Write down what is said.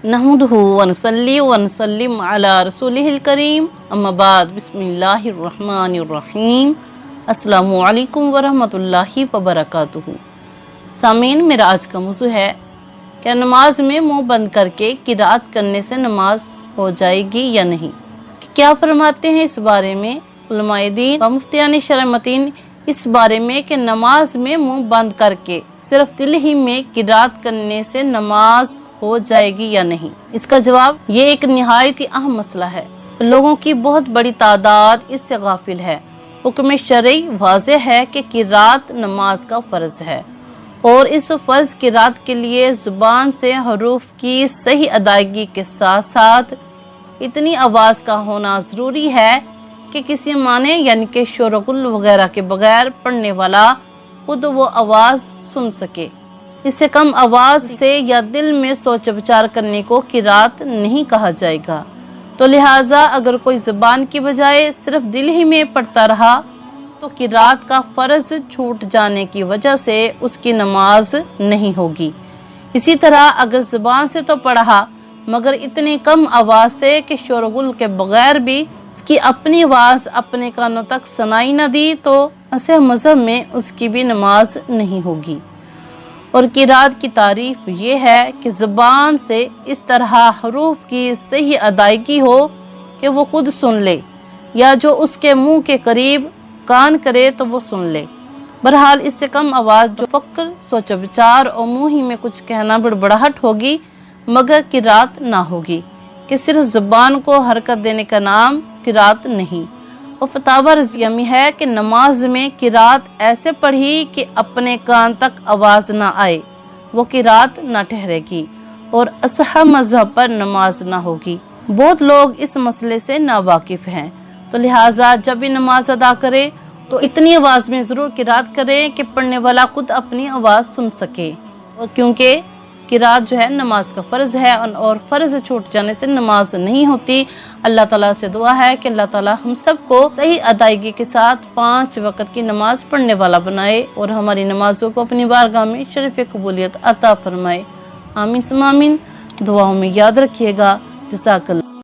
नहमदुहु व नसल्ली व नसल्लिम अला रसूलिहिल करीम, अम्मा बाद, बिस्मिल्लाहिर रहमानिर रहीम। अस्सलामु अलैकुम व रहमतुल्लाहि व बरकातुहू। सामीन, मेरा आज का मौजू है क्या नमाज में मुंह बंद करके किरात करने से नमाज हो जाएगी या नहीं। क्या फरमाते हैं इस बारे में उलमाए दीन व मुफ्तियान शरमतीन इस बारे में कि नमाज में मुंह बंद करके सिर्फ दिल ही में किरात करने से नमाज हो जाएगी या नहीं। इसका जवाब ये एक निहायत ही अहम मसला है। लोगों की बहुत बड़ी तादाद इससे गाफिल है। हुक्म शरई वाज़ेह है कि किरात नमाज का फर्ज है और इस फर्ज किरात के लिए जुबान से हरूफ की सही अदायगी के साथ साथ इतनी आवाज का होना जरूरी है कि किसी माने यानी कि शोरगुल वगैरह के बगैर पढ़ने वाला खुद वो आवाज सुन सके। इससे कम आवाज से या दिल में सोच विचार करने को किरात नहीं कहा जाएगा। तो लिहाजा अगर कोई जुबान की बजाय सिर्फ दिल ही में पढ़ता रहा तो किरात का फर्ज छूट जाने की वजह से उसकी नमाज नहीं होगी। इसी तरह अगर जुबान से तो पढ़ा मगर इतनी कम आवाज से कि शोरगुल के बगैर भी उसकी अपनी आवाज अपने कानों तक सुनाई न दी तो ऐसे मजहब में उसकी भी नमाज नहीं होगी। और किरात की तारीफ ये है कि जुबान से इस तरह हरूफ की सही अदायगी हो कि वो खुद सुन ले या जो उसके मुंह के करीब कान करे तो वो सुन ले। बहरहाल इससे कम आवाज जो फक्र सोच विचार और मुंह ही में कुछ कहना बड़बड़ाहट होगी मगर किरात ना होगी कि सिर्फ जुबान को हरकत देने का नाम किरात नहीं। और फतावा रज़िया में है कि नमाज में किरात ऐसे पढ़ी कि अपने कान तक आवाज ना आए, वो किरात ना ठहरेगी और असह मजहब पर नमाज ना होगी। बहुत लोग इस मसले से नावाकिफ हैं, तो लिहाजा जब भी नमाज अदा करे तो इतनी आवाज में जरूर किरात करे कि पढ़ने वाला खुद अपनी आवाज सुन सके। और क्योंकि किरात जो है नमाज का फर्ज है और फर्ज छूट जाने से नमाज नहीं होती। अल्लाह ताला से दुआ है कि अल्लाह ताला हम सबको सही अदायगी के साथ 5 वक्त की नमाज पढ़ने वाला बनाए और हमारी नमाजों को अपनी बारगाह में शरीफ कबूलियत अता फरमाए। आमीन समामीन। दुआओं में याद रखिएगा। जज़ाकल्लाह।